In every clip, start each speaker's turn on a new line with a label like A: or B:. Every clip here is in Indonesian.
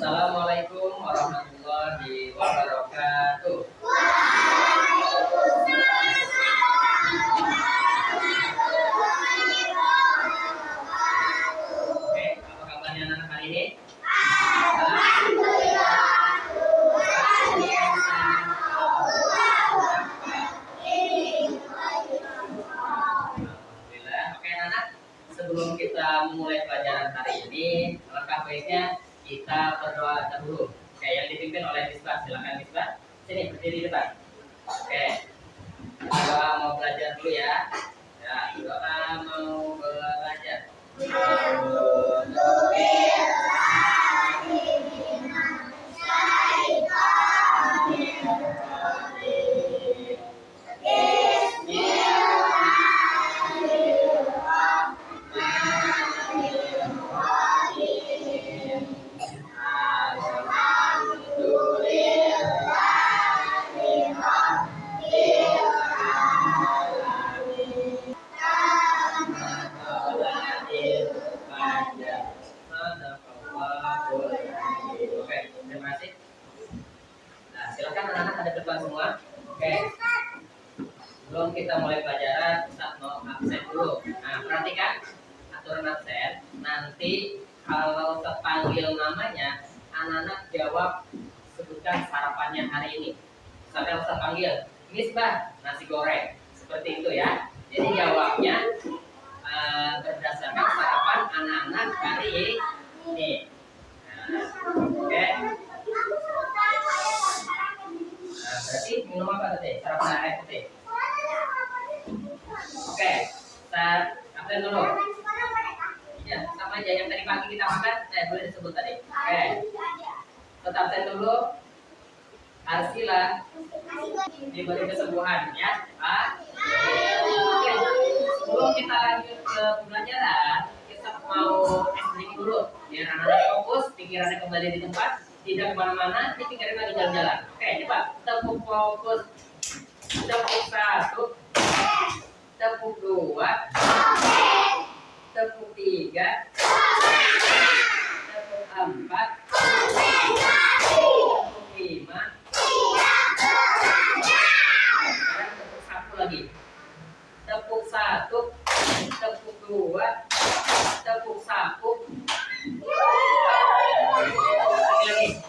A: Assalamualaikum warahmatullahi wabarakatuh. Oke, apa kabarnya anak hari ini? Alhamdulillah. Oke anak, sebelum kita memulai pelajaran hari ini, alangkah baiknya kita berdoa dahulu. Oke, yang dipimpin oleh Misbah. Silakan Misbah. Sini berdiri di depan. Oke. Doa mau belajar dulu ya. Ya, doa mau belajar. Oke, terima kasih. Nah, silakan anak-anak ada depan semua. Oke. Sebelum kita mulai pelajaran, Ustaz mau absen dulu. Nah, perhatikan aturan absen. Nanti kalau terpanggil namanya, anak-anak jawab sebutkan sarapannya hari ini. Sampai Ustaz panggil, Misbah, nasi goreng. Seperti itu ya. Jadi jawabnya berdasarkan sarapan anak-anak hari ini. Oke. Nah, berarti minum apa tadi? Sarapan air putih. Oke, start absen dulu. Ya, sama aja yang tadi pagi kita makan, boleh disebut tadi. Oke. Tetap absen dulu. Arsila diberi kesembuhan ya. Oke. Sebelum kita lanjut ke pembelajaran, kita mau explain dulu biar anak-anak fokus, pikirannya kembali di tempat, tidak kemana-mana, di pikiran lagi jalan-jalan. Oke, coba tepuk fokus. Tepuk 1, tepuk 2, tepuk 3, tepuk 4, tepuk 5, sekarang tepuk 1 lagi. Tepuk 1, tepuk 2, tepuk 1. Lagi.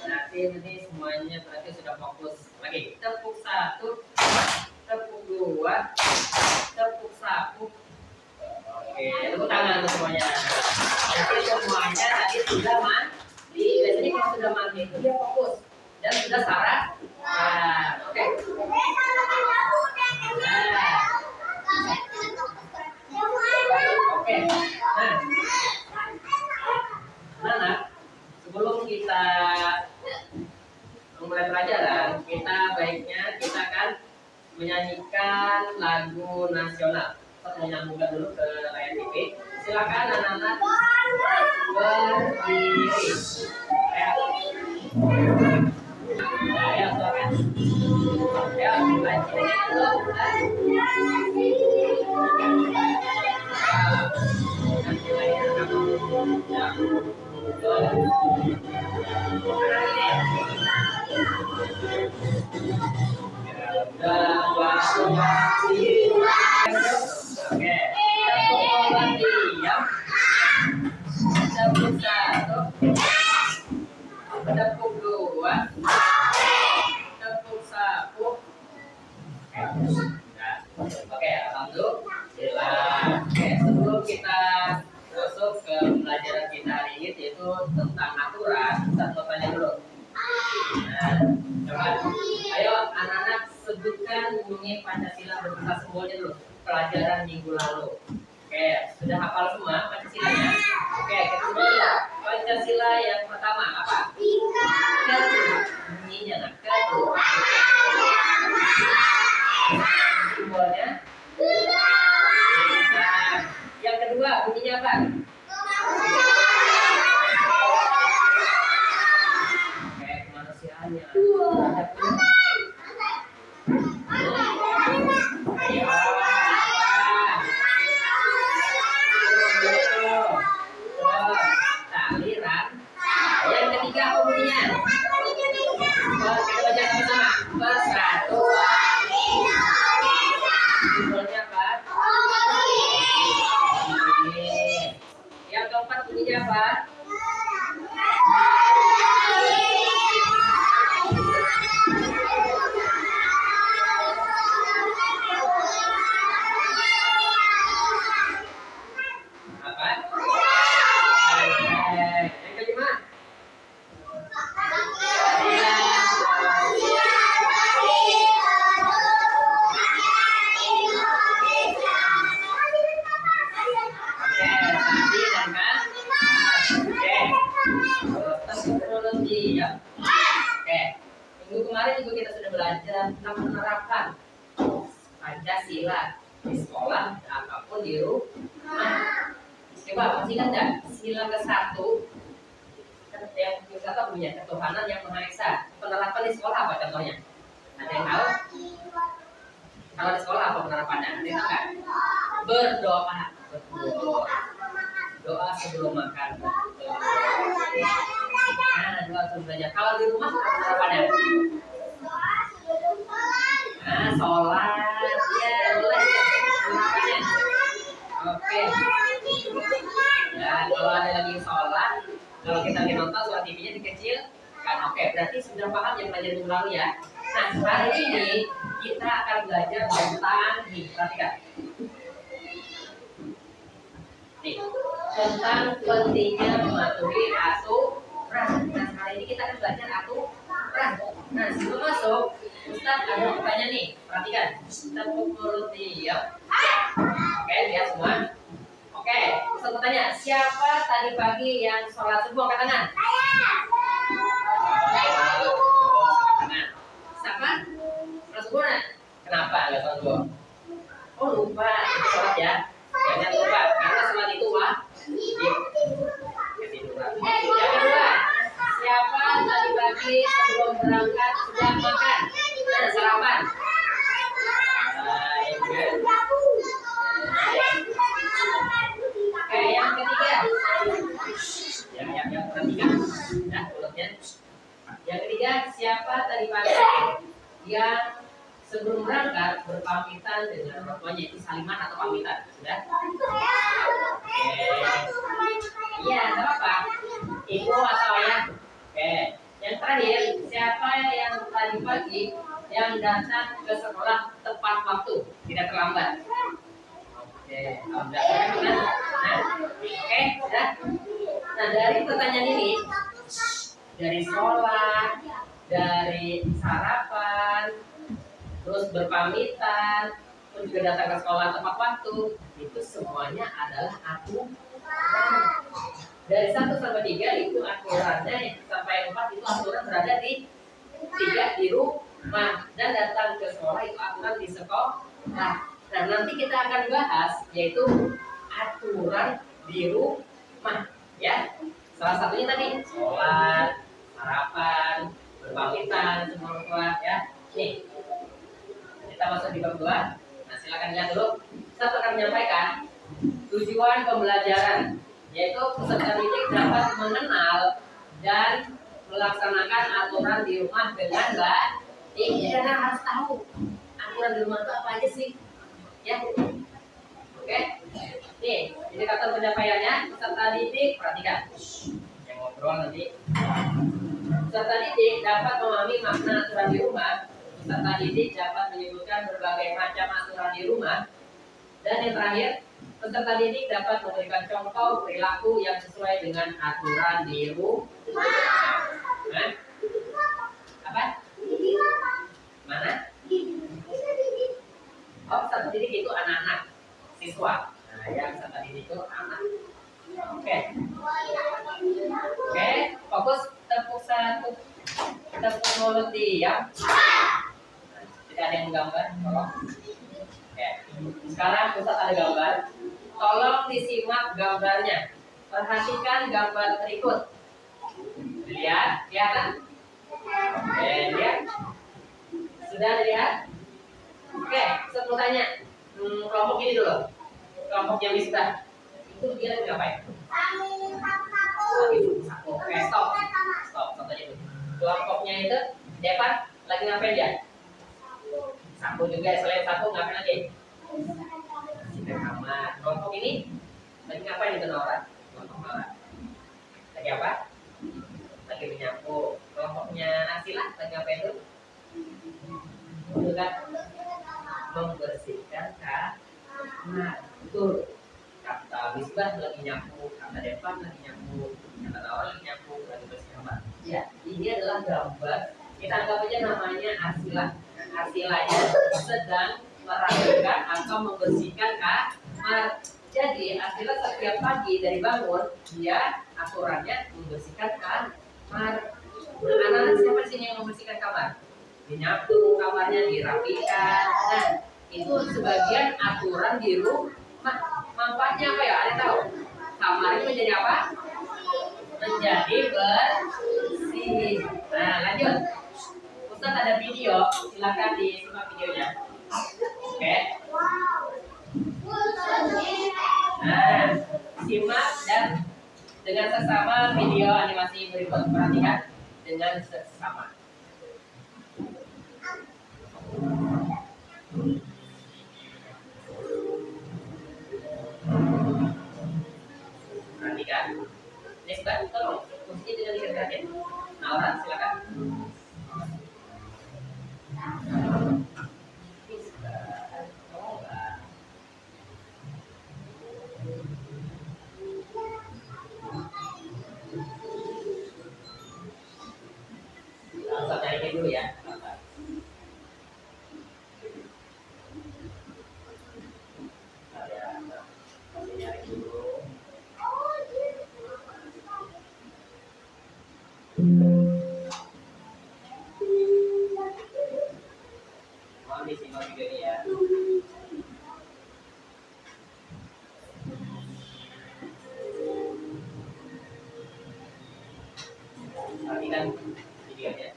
A: Nanti ini semuanya berarti sudah fokus. Lagi. Tepuk 1, tepuk 2, tepuk 1. Oke, tepuk tangan untuk semuanya. Jadi semuanya tadi sudah mandi. Biasanya kalau sudah mandi itu dia fokus dan sudah sarap. Nah, oke. Oke. Nah, sebelum kita memulai pelajaran, kita baiknya kita akan menyanyikan lagu nasional. Kita menyambungkan dulu ke layar TV. Silakan anak-anak berdiri. Ya, silakan. Ya, lanjutnya dulu. Oke, tepuk 1, tepuk 2, tepuk 1. Oke, alhamdulillah. Oke, sebelum kita masuk ke pelajaran kita hari ini yaitu tentang aturan, kita mau tanya dulu. Nah, coba, ayo anak-anak sebutkan bunyi Pancasila beserta simbolnya dulu. Pelajaran minggu lalu. Oke, sudah hafal semua Pancasilanya? Oke, kita sebut dulu. Pancasila yang pertama apa? Ketu. Bunyinya nah, ketu. Simbolnya? Nah, yang kedua bunyinya apa? Oke, kemanusiaannya. Aliran Yang ketiga apa bunyinya? Kita baca sama-sama. Persatuan Indonesia. Simbolnya apa? Yang keempat bunyinya apa? Kemarin juga kita sudah belajar tentang menerapkan Pancasila di sekolah apapun di rumah. Coba masih ingat nggak sila ke-1 yang kita punya ketuhanan yang Maha Esa. Penerapan di sekolah apa contohnya? Ada yang tahu? Kalau di sekolah apa penerapannya? Ada yang tahu nggak? Berdoa, betul. Doa sebelum makan. Nah, doa sebelum belajar. Kalau di rumah apa penerapannya? Nah, sholat, ya boleh. Penerapannya. Oke. Dan kalau ada lagi sholat, kalau kita lagi nonton suara TV-nya dikecil, kan oke. Berarti sudah paham yang belajar minggu lalu ya. Nah, hari ini kita akan belajar tentang nih, perhatikan. Nih, tentang pentingnya mematuhi aturan. Nah, hari ini kita akan belajar aturan. Nah, sebelum masuk, Ustaz ada pertanyaan nih, perhatikan. Tepuk mulut diam. Oke, lihat semua. Oke, Ustaz bertanya, siapa tadi pagi yang sholat subuh angkat tangan? Siapa? Sholat subuh nah? Kenapa nggak sholat subuh? Oh lupa, itu sholat ya. Jangan lupa, karena sholat itu wajib. Yang kedua, siapa tadi pagi sebelum berangkat sudah makan? Nah, sarapan. Oke, yang ketiga. Yang ketiga. Nah, mulutnya. Yang ketiga, siapa tadi pagi yang sebelum berangkat berpamitan dengan orang tuanya, itu saliman atau pamitan? Sudah? Oke. Iya, tidak apa-apa. Ibu atau ayah. Oke. Yang terakhir, siapa yang tadi pagi yang datang ke sekolah tepat waktu, tidak terlambat? Oke. Alhamdulillah. Nah, oke, sudah. Nah, dari pertanyaan ini, dari sholat, dari sarapan, terus berpamitan, terus juga datang ke sekolah tepat waktu, itu semuanya adalah aturan. Dari 1 sampai 3 itu aturannya, sampai 4 itu aturan berada di 3 di rumah, dan datang ke sekolah itu aturan di sekolah. Nah, nanti kita akan bahas yaitu aturan di rumah, ya. Salah satunya tadi sholat, sarapan, berpamitan semua orang tua, ya. Nih, kita masuk di bab 2. Nah, silakan lihat dulu. Saya akan menyampaikan tujuan pembelajaran, yaitu peserta didik dapat mengenal dan melaksanakan aturan di rumah dengan baik. Karena harus tahu aturan di rumah itu apa aja sih, ya. Oke. Nih, indikator pencapaiannya peserta didik, perhatikan. Yang ngobrol nanti. Peserta didik dapat memahami makna aturan di rumah. Peserta didik dapat menyebutkan berbagai macam aturan di rumah. Dan yang terakhir, peserta didik dapat memberikan contoh perilaku yang sesuai dengan aturan di rumah. Nah, apa? Mana? Oh, peserta didik itu anak-anak, siswa. Nah, yang peserta didik itu anak. Oke. Oke, fokus tepuk satu. Tepuk mulut diam. Tidak ada yang menggambar, tolong. Oke. Sekarang Ustaz ada gambar. Tolong disimak gambarnya. Perhatikan gambar berikut. Lihat, kelihatan? Oke, lihat. Sudah dilihat? Oke, saya mau tanya. Kelompok ini dulu. Kelompoknya Miftah. Itu dia lagi ngapain? Oke, stop. Lagi apa itu? Itu kan membersihkan kamar. Betul. Kata Misbah lagi nyapu, kata Devan lagi nyapu, kata Lawan lagi nyapu, lagi bersih kamar. Ya, ini adalah gambar. Kita anggap aja namanya Arsilah. Arsilanya sedang merapikan atau membersihkan kamar. Jadi Arsilah setiap pagi dari bangun, dia aturannya membersihkan kamar. Anak-anak siapa di sini yang membersihkan kamar? Dinyapu kamarnya, dirapikan. Nah, itu sebagian aturan di rumah. Manfaatnya apa ya? Ada tahu? Kamarnya menjadi apa? Menjadi bersih. Nah, lanjut. Ustaz ada video, silakan disimak videonya. Oke. Nah, simak dan dengan sesama video animasi berikut. Perhatikan dengan sesama. Perhatikan. Nesbah, tolong musiknya dengan dikerjakan. Naura, silakan. Langsung nyanyi dulu ya. Mohon disimak videonya ya. Perhatikan videonya.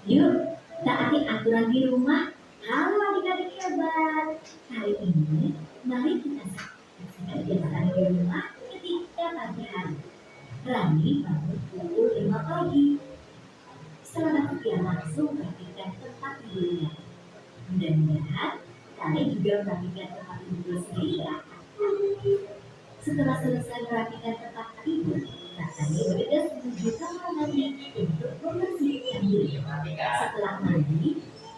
B: Yuk, taati aturan di rumah. Halo adik-adik hebat. Hari ini, mari kita saksikan kebiasaan di rumah ketika pagi hari. Rani bangun pukul 5 pagi. Setelah itu dia langsung merapikan tempat tidurnya. Mudah-mudahan kalian juga merapikan tempat tidur sendiri ya. Setelah selesai merapikan tempat tidur, Rani bergegas menuju kamar mandi untuk membersihkan diri. Setelah mandi,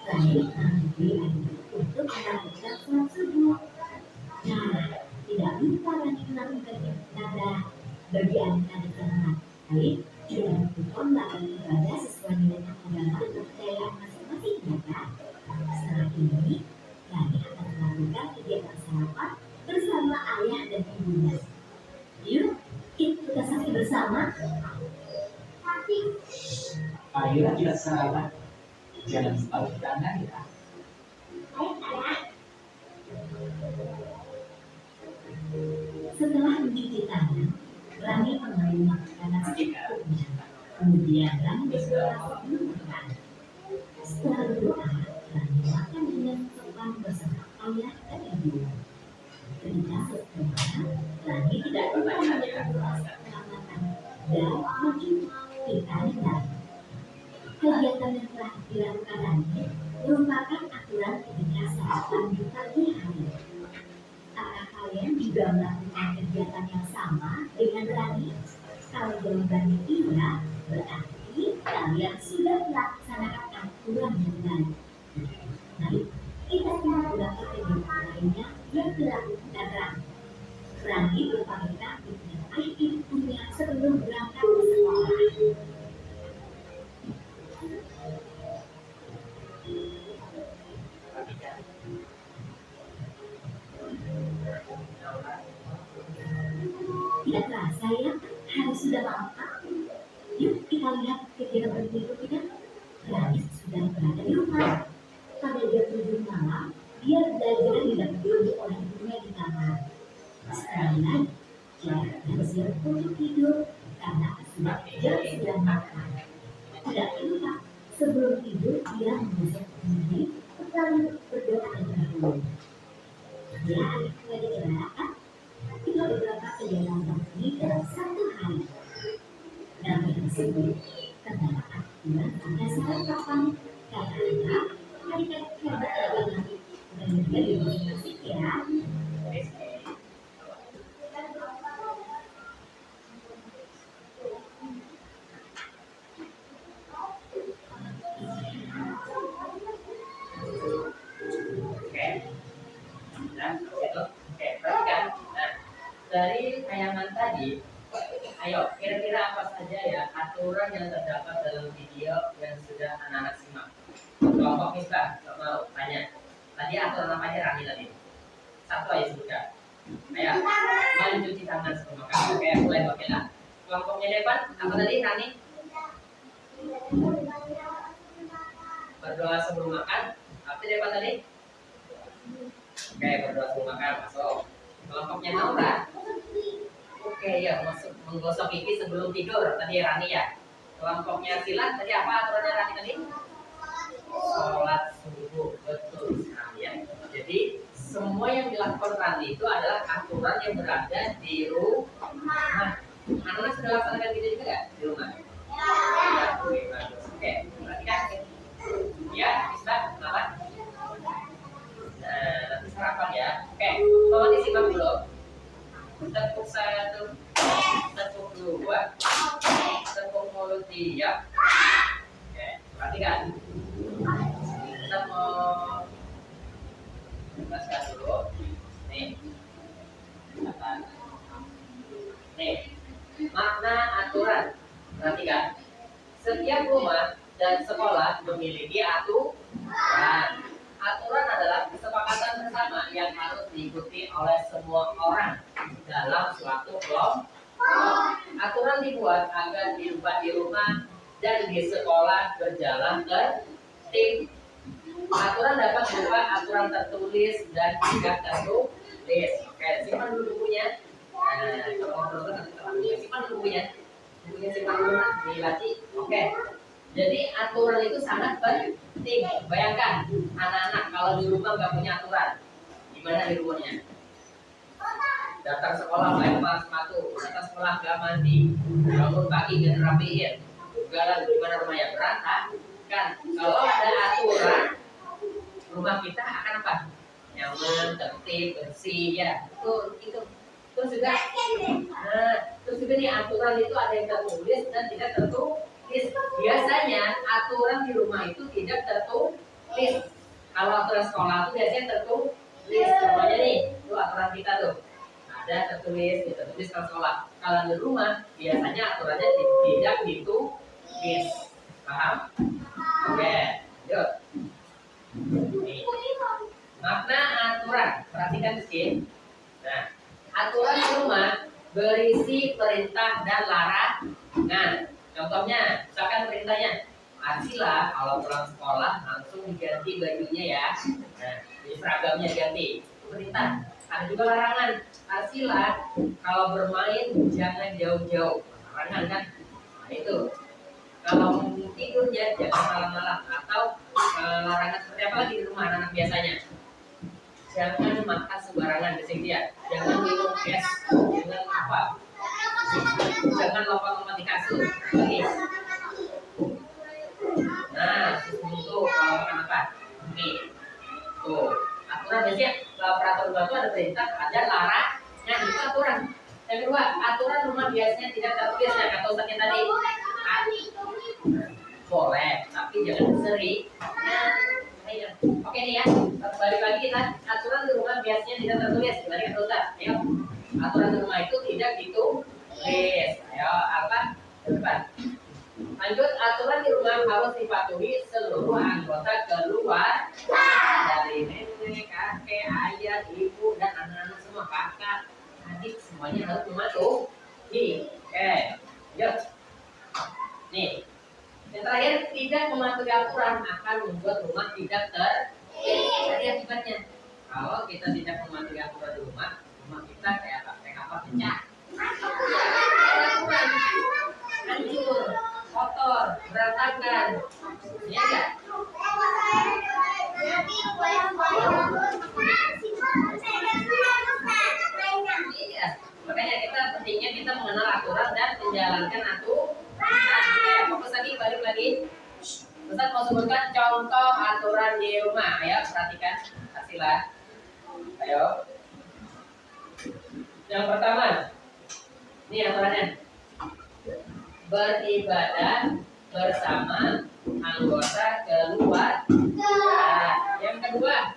B: Rani mengambil air untuk melakukan sholat subuh. Nah, tidak lupa Rani melakukan ibadah bagi anak-anak yang lain. Jangan lupa melakukan ibadah sesuai dengan agama dan kepercayaan masing-masing, ya kan? Setelah ini, Rani akan melakukan kegiatan sarapan bersama ayah dan ibunya. Yuk, kita saksi bersama.
C: Ayo kita sarapan. Jangan separuh tangan ya.
B: Setelah mencuci tangan, Rani mengambil makanan secukupnya. Kemudian Rani berdoa sebelum makan. Setelah berdoa, Rani makan dengan sopan bersama ayah dan ibu. Ketika selesai, Rani tidak lupa membaca doa selamatan dan mencucikan tangan. Kegiatan yang telah dilakukan Rani merupakan aturan ketika sarapan di pagi hari. Apakah kalian juga melakukan kegiatan yang sama dengan Rani? Kalau jawabannya iya, berarti kalian sudah melaksanakan aturan yang baik. Mari kita simak beberapa kegiatan lainnya yang dilakukan Rani. Rani berpamitan dengan ayah ibunya sebelum berangkat ke sekolah. Tidak terasa ya, hari sudah malam. Yuk kita lihat kegiatan berikutnya. Rani sudah berada di rumah. Pada jam 7 malam, dia belajar didampingi oleh ibunya di kamar. Sekali lagi, dia bersiap untuk tidur karena sudah jam 9 malam. Tidak lupa, sebelum segera mengusap diri, lalu berdoa terlebih dahulu. Ya, adik-adik, tinggal beberapa kegiatan pagi dalam satu hari. Dalam hal tersebut, terdapat aturan pada saat kapan, karena adik-adik hebat lagi dan juga di masing-masing ya.
A: Oke. Nah, itu. Oke, perhatikan. Nah, dari tayangan tadi, ayo kira-kira apa saja ya aturan yang terdapat dalam video yang sudah anak-anak simak? Kelompok Misbah, nggak mau tanya. Tadi aturan apa aja Rani tadi? Satu aja sebutkan. Ayo, mari cuci tangan sebelum makan. Oke, mulai oke lah. Kelompoknya depan, apa tadi Rani? Berdoa sebelum makan. Apa depan tadi? Oke, berdoa sebelum makan, masuk. Kelompoknya Naura. Oke, ya, masuk menggosok gigi sebelum tidur. Tadi Rani ya. Kelompoknya Silat, tadi apa aturannya Rani tadi? Sholat subuh, betul sekali ya. Jadi semua yang dilakukan Rani itu adalah aturan yang berada di rumah. Anak-anak sudah laksanakan gitu juga nggak di rumah? Ya, oke, bagus. Oke, perhatikan. Ya, bisa, kenapa? Nah, nanti sarapan ya. Oke, tolong disimak dulu. Tepuk satu, tepuk dua, tepuk mulut tiap. Oke, perhatikan. Kita mau jelaskan dulu. Nih, nih, makna aturan. Perhatikan. Setiap rumah dan sekolah memiliki aturan. Aturan adalah kesepakatan bersama yang harus diikuti oleh semua orang dalam suatu kelompok. Aturan dibuat agar kehidupan di rumah dan di sekolah berjalan tertib. Aturan dapat berupa aturan tertulis dan tidak tertulis. Oke, simpan dulu bukunya. Nah, kalau mau simpan dulu bukunya. Bukunya simpan dulu di laci. Oke. Jadi aturan itu sangat penting. Bayangkan anak-anak kalau di rumah nggak punya aturan, gimana di rumahnya? Datang sekolah lempar sepatu, datang sekolah nggak mandi, bangun pagi nggak rapiin, segala gimana rumahnya berantakan. Kalau ada aturan, rumah kita akan apa? Nyaman, tertib, bersih, ya. Itu. Terus juga, terus juga nih aturan itu ada yang tertulis dan tidak tertulis. Biasanya aturan di rumah itu tidak tertulis. Kalau aturan sekolah itu biasanya tertulis. Contohnya nih, itu aturan kita tuh ada tertulis, tertulis kalau sekolah. Kalau di rumah biasanya aturannya tidak ditulis. Paham? Oke, yuk. Nih. Makna aturan, perhatikan sedikit. Nah, aturan di rumah berisi perintah dan larangan. Contohnya, misalkan perintahnya, Arsila kalau pulang sekolah langsung diganti bajunya ya. Nah, jadi seragamnya diganti. Perintah. Ada juga larangan. Arsila kalau bermain jangan jauh-jauh. Larangan kan? Nah itu. Kalau tidurnya jangan malam-malam. Atau larangan seperti apa lagi di rumah anak-anak biasanya? Jangan makan sembarangan di sini ya. Jangan minum es. Jangan apa? Jangan lompat-lompat di kasur. Lagi. Nah, itu kalau kenapa? Nih, tuh aturan biasanya peraturan itu ada perintah, ada larangan, itu aturan. Yang kedua, aturan rumah biasanya tidak tertulis. Nah, kata Ustaznya tadi, boleh, tapi jangan sering. Nah, oke nih ya, balik lagi kita aturan di rumah biasanya tidak tertulis. Tadi kata Ustaz, ayo, aturan di rumah itu tidak ditulis. Ayo, apa? Depan. Lanjut, aturan di rumah harus dipatuhi seluruh anggota keluarga dari nenek, kakek, ayah, ibu, dan anak-anak semua, kakak, adik, semuanya harus mematuhi. Oke, yuk. Nih, yang terakhir, tidak mematuhi aturan akan membuat rumah tidak tertib. Jadi akibatnya, kalau kita tidak mematuhi aturan di rumah kita kayak apa? Kayak apa? Pecah. Aturan, hancur, kotor, berantakan, ya enggak? lagi. Ustaz mau sebutkan contoh aturan di rumah. Ayo perhatikan, kasihlah. Ayo. Yang pertama, ini aturannya. Beribadah bersama anggota keluarga. Yang kedua,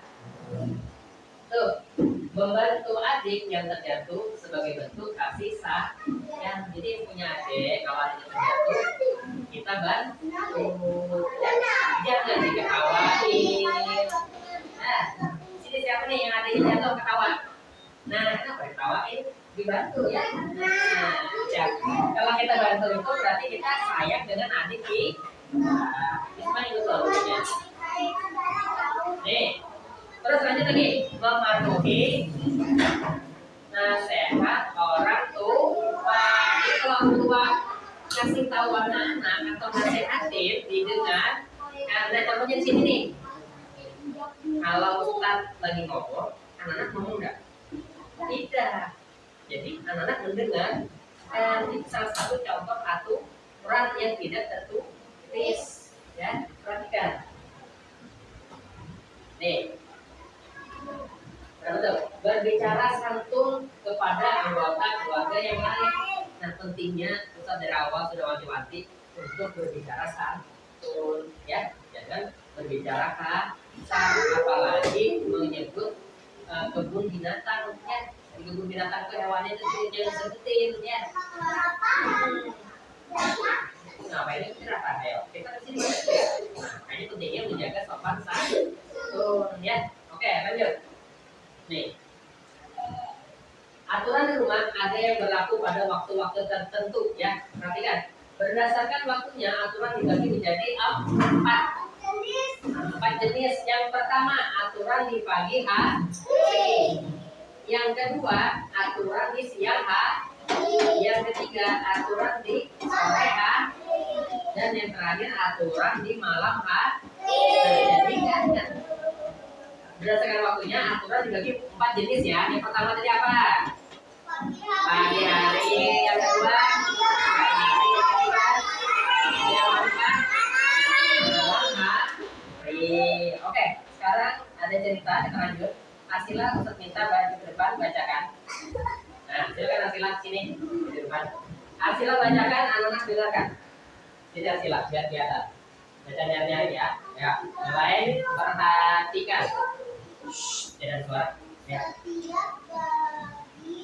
A: tuh, membantu adik yang terjatuh sebagai bentuk kasih sayang. Jadi yang punya adik kawan yang terjatuh, kita bantu. Jangan diketawain. Nah, sini siapa nih yang adiknya jatuh ketawa? Nah, kenapa diketawain? Dibantu ya. Nah, ya. Kalau kita bantu itu berarti kita sayang dengan adik kita. Nah, itu betul ya. Nih, terus lanjut lagi, mematuhi nasihat orang tua. Jadi kalau orang tua kasih tahu anak-anak atau nasihatin didengar. Nah, contohnya di sini nih. Kalau Ustaz lagi ngomong, anak-anak ngomong enggak? Tidak. Jadi anak-anak mendengar. Ini salah satu contoh aturan yang tidak tertulis. Ya, perhatikan. Nih, berbicara santun kepada anggota keluarga yang lain. Nah, pentingnya Ustaz dari awal sudah wanti-wanti untuk berbicara santun, ya, jangan berbicara kasar, apalagi menyebut kebun binatang, ya. Di kebun binatang itu hewannya itu jangan sebutin, ya. Ngapain ini kenapa? Ayo, kita kesini. Nah, ini pentingnya menjaga sopan santun, ya. Oke, lanjut. Nih, aturan di rumah ada yang berlaku pada waktu-waktu tertentu, ya. Perhatikan, berdasarkan waktunya aturan dibagi menjadi empat jenis. Yang pertama, aturan di pagi hari. Yang kedua, aturan di siang hari. Yang ketiga, aturan di sore hari. Dan yang terakhir, aturan di malam hari. Jadi kan, berdasarkan waktunya aturan dibagi 4 jenis ya. Yang pertama tadi apa? Pagi hari. Yang kedua siang hari. Yang keempat malam hari. Oke, sekarang ada cerita, kita lanjut. Asila untuk minta baju ke depan bacakan. Nah, silakan Asila sini di depan. Asila bacakan, anak-anak dengarkan. Sini Asila, biar kelihatan. Baca nyari-nyari ya. Ya, yang lain perhatikan. Jangan suara. Ya.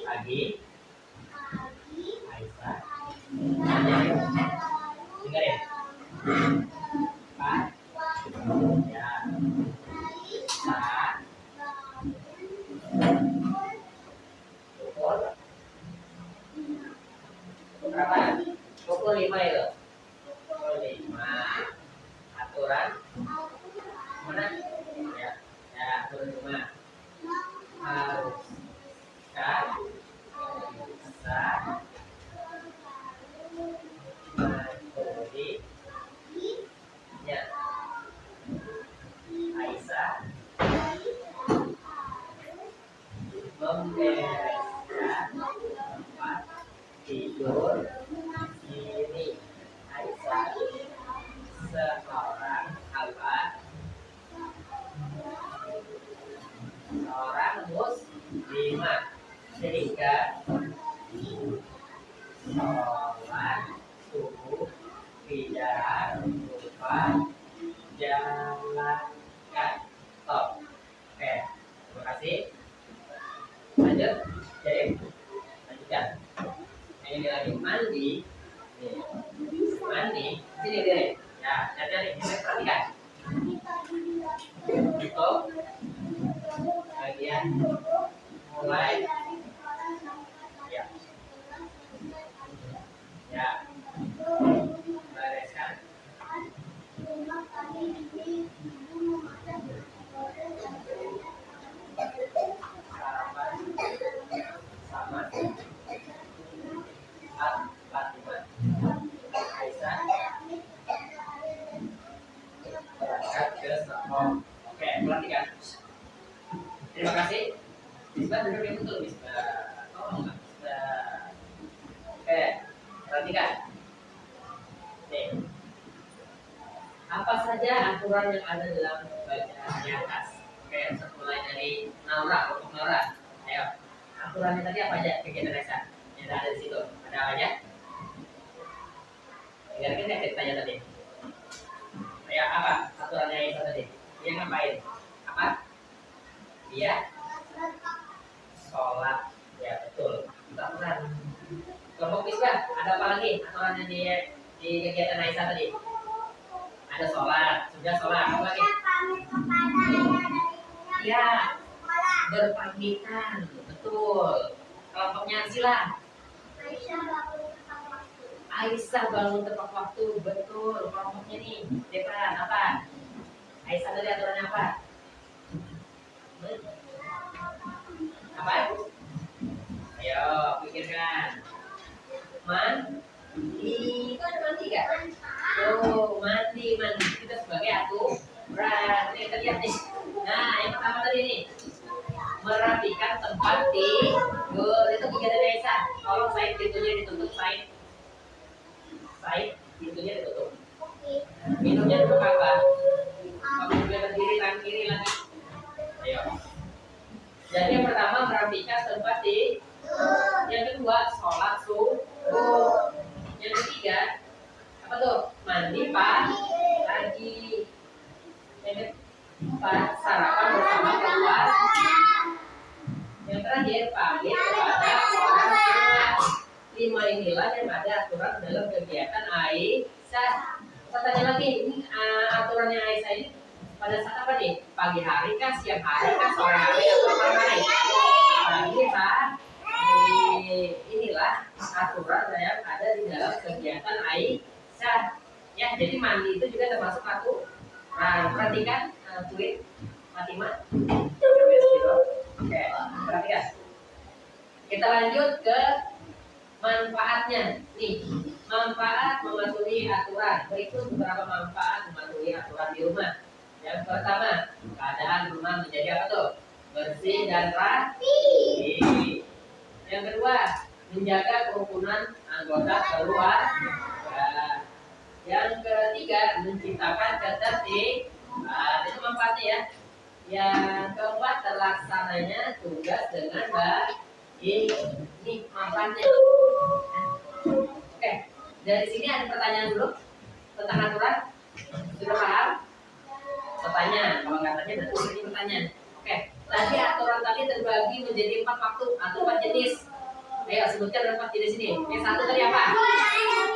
A: Pagi. Aisyah. Dengerin. Pak. Ya. Pak. Pukul berapa? Pukul 5 itu. Pukul 5. Aturan mana? Ya. Ya, aturan 5. Harus bisa mematuhi ya Aisyah membereskan tempat tidur ini. Aisyah seorang hamba, seorang muslimah, sehingga sholat subuh tidak lupa jalankan. Stop. Oke, terima kasih. Lanjut, jadi lanjutkan. Ini lagi mandi. Nih, mandi. Sini deh. Ya, jadi perhatikan. Untuk bagian mulai. Ya. Ya. Bereskan. Sarapan sama Fatimah. Aisyah berangkat ke sekolah. Oke, perhatikan. Terima kasih. Bisa duduk yang betul, bisa. Tolong nggak bisa. Oke, perhatikan. Nih, Apa saja aturan yang ada dalam bacaan di atas? Oke, mulai dari Naura, kelompok Naura. Ayo, aturannya tadi apa aja kegiatan Resa? Yang ada di situ, ada apa aja? Dengarkan ya ceritanya tadi. Ayo, apa aturannya Resa tadi? Dia ngapain? Apa? Dia sholat. Ya betul. Aturan. Kelompok Misbah, ada apa lagi aturannya di kegiatan Aisyah tadi? Ada sholat, sudah sholat, apa lagi? Ya, berpamitan, betul. Kelompoknya sila. Aisyah bangun tepat waktu, betul. Kelompoknya nih, Depan apa? Aisyah tadi aturannya apa? Apa? Ayo, pikirkan. Mandi, itu ada mandi gak? Oh, mandi. Kita sebagai aturan. Ini kita lihat nih. Nah, yang pertama tadi nih, merapikan tempat tidur. Itu kegiatan Aisyah. Tolong Said pintunya ditutup, Said pintunya ditutup. Minumnya duduk apa? Kamu juga berdiri tangan kiri lagi. Ayo. Jadi yang pertama merapikan tempat tidur. Yang kedua sholat subuh. Yang ketiga apa tuh? Mandi pagi. Yang keempat sarapan bersama keluarga. Yang terakhir pamit kepada orang tua. 5 inilah yang ada aturan dalam kegiatan Aisyah. Tanya lagi, ini aturannya Aisyah ini pada saat apa nih? Pagi hari kah, siang hari kah, sore hari atau malam hari? Pagi Pak. Inilah aturan yang ada di dalam kegiatan Aisyah. Ya, jadi mandi itu juga termasuk aturan. Perhatikan tweet Fatimah. Oke, perhatikan. Kita lanjut ke manfaatnya. Nih, manfaat mematuhi aturan. Berikut beberapa manfaat mematuhi aturan di rumah. Yang pertama, keadaan rumah menjadi apa tuh? Bersih dan rapi. Yang kedua, menjaga kerukunan anggota keluarga. Yang ketiga, menciptakan ketertiban. Itu manfaatnya ya. Yang keempat, terlaksananya tugas dengan baik. Ini manfaatnya. Oke, dari sini ada pertanyaan dulu tentang aturan. Sudah paham? Pertanyaan, kalau nggak tanya berarti ini pertanyaan. Oke, tadi aturan tadi terbagi menjadi 4 waktu atau 4 jenis. Ayo sebutkan 4 jenis ini. Yang satu tadi apa?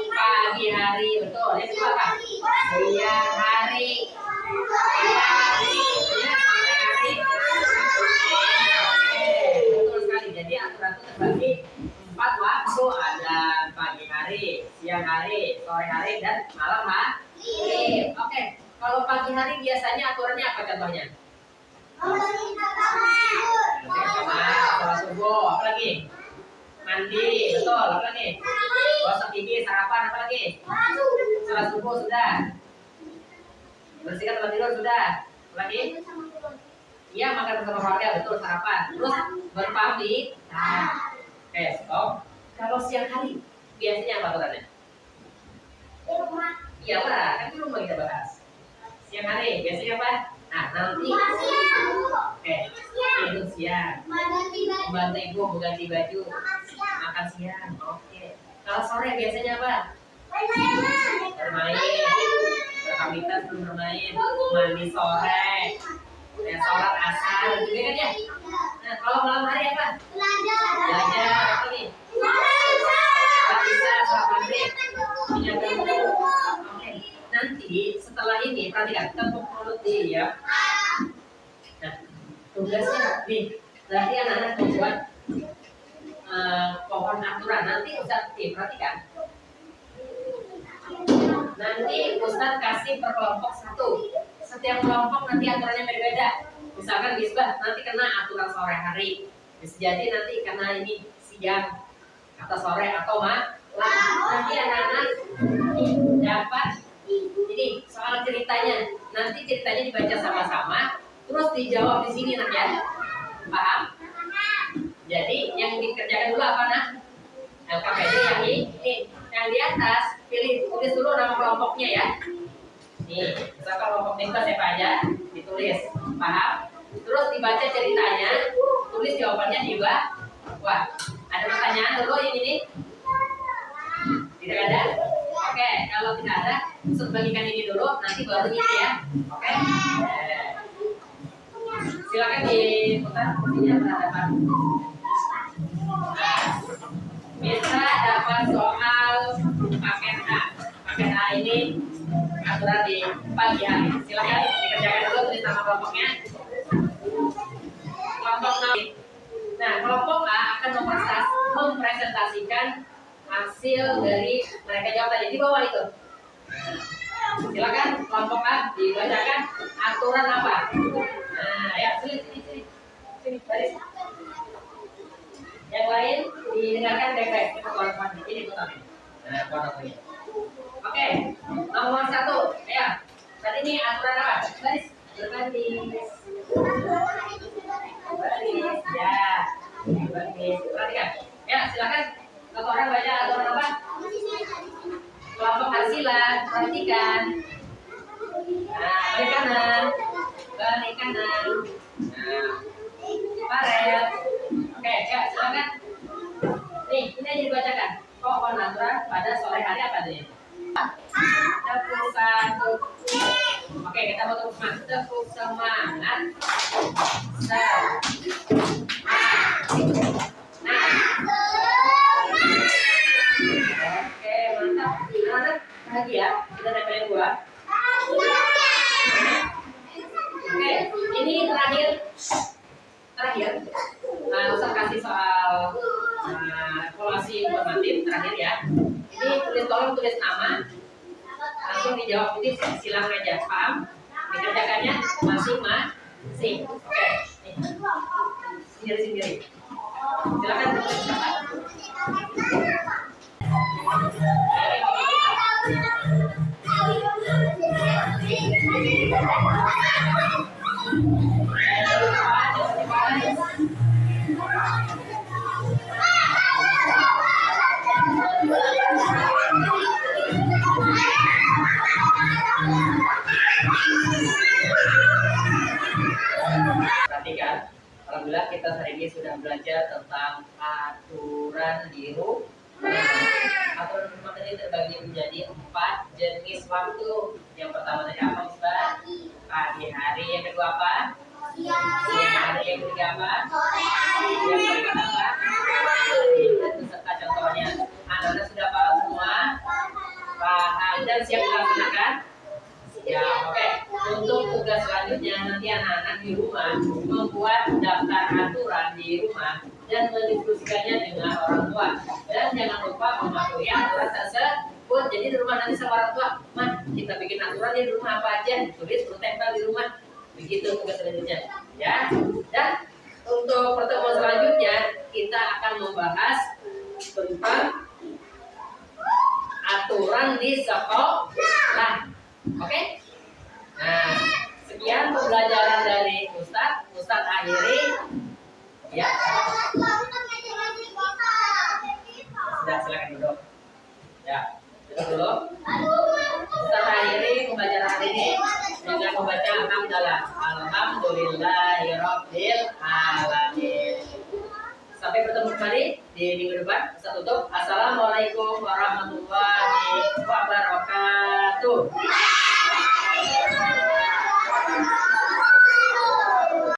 A: Pagi hari, betul. Yang kedua apa? Siang hari. Betul sekali. Jadi aturan itu terbagi 4 waktu. Ada pagi hari, siang hari, sore hari, dan malam hari. Oke. Kalau pagi hari biasanya aturannya apa contohnya? Sholat subuh, apa lagi? Mandi, betul, apa lagi? Gosok gigi, sarapan, apa lagi? Sholat subuh sudah. Bersihkan tempat tidur sudah. Apa lagi? Iya, makan bersama keluarga, betul, sarapan. Terus berpamit. Nah, oke, stop. Kalau siang hari biasanya apa aturannya? Iya lah, kan di rumah kita bahas. Siang hari biasanya apa? Nah, nanti oke, tidur siang, membantu ibu mengganti baju, makan siang. Oke. Kalau sore biasanya apa? Bermain, berpamitan sebelum bermain, mandi sore, ya, sholat asar, gitu kan ya? Nah, kalau malam hari apa? Belajar, apa nih? Sholat isya, sholat maghrib, menjaga wudu. Oke. Nanti setelah ini perhatikan tepuk mulut dia. Nah, tugasnya nih, nanti anak-anak membuat pohon aturan. Nanti Ustaz perhatikan. Nanti Ustaz kasih per kelompok 1. Setiap kelompok nanti aturannya berbeda. Misalkan Misbah nanti kena aturan sore hari. Bisa jadi nanti karena ini siang atau sore atau malam. Nanti anak-anak dapat ini soal ceritanya. Nanti ceritanya dibaca sama-sama, terus dijawab di sini nak ya. Paham? Jadi yang dikerjakan dulu apa nak? LKPD yang ini, yang di atas pilih tulis dulu nama kelompoknya ya. Nih, misalkan kelompok nikah siapa aja, ditulis, paham? Terus dibaca ceritanya, tulis jawabannya di bawah. Wah, ada pertanyaan dulu yang ini? Tidak ada? Oke, kalau tidak ada, bagikan ini dulu, nanti baru ini ya. Oke? Silakan diputar kursinya berhadapan. Bisa dapat soal paket A. Paket A ini aturan di pagi hari. Silakan dikerjakan dulu tulis nama kelompoknya. Kelompok 6. Nah, kelompok A akan mempresentasikan hasil dari mereka jawab tadi di bawah itu. Silakan kelompok A dibacakan aturan apa. Nah, ya sini baris. Yang lain didengarkan baik-baik. Kita keluarkan ini putar. Nah, keluarkan ini. Oke, nomor 1. Ya, saat ini aturan apa? Baris, berbaris. Baris, ya. Baris, perhatikan. Ya, silakan. Satu orang baca aturan apa? Kelompok Arsila, perhatikan. Nah, balik kanan. Balik kanan. Nah, Farel. Oke, ya silakan. Nih, ini aja dibacakan. Pokok aturan pada sore hari apa tadi? Tepuk satu. Oke, kita mau tepuk semangat. Tepuk semangat. Nah. Oke, mantap. Anak-anak bahagia. Kita tempelin dua. Oke, ini terakhir. Ustaz kasih soal evaluasi informatif terakhir ya. Ini tolong tulis nama, langsung dijawab ini silang aja, paham? Dikerjakannya masing-masing. Oke, sendiri-sendiri. Silakan tulis nama. Perhatikan, alhamdulillah kita hari ini sudah belajar tentang aturan di rumah. Aturan rumah tadi terbagi menjadi 4 jenis waktu. Yang pertama tadi apa, Ustaz? Pagi hari. Yang kedua apa? Siang hari. Yang ketiga apa? Yang keempat apa? Itu serta contohnya. Anak-anak sudah paham semua? Paham dan siap dilaksanakan? Ya, oke. Untuk tugas selanjutnya nanti anak-anak di rumah membuat daftar aturan di rumah dan mendiskusikannya dengan orang tua. Dan jangan lupa mematuhi aturan tersebut. Jadi di rumah nanti sama orang tua, "Mah, kita bikin aturan di rumah apa aja?" Tulis, tempel di rumah. Begitu tugas selanjutnya. Ya. Dan untuk pertemuan selanjutnya kita akan membahas tentang aturan di sekolah. Oke? Nah, sekian pembelajaran dari Ustadz akhiri. Ya. Sudah, silakan duduk. Ya, duduk dulu. Ustadz akhiri pembelajaran hari ini dengan membaca hamdalah. Alhamdulillahirabbil alamin. Sampai bertemu kembali di minggu depan. Ustadz tutup. Assalamualaikum warahmatullahi wabarakatuh.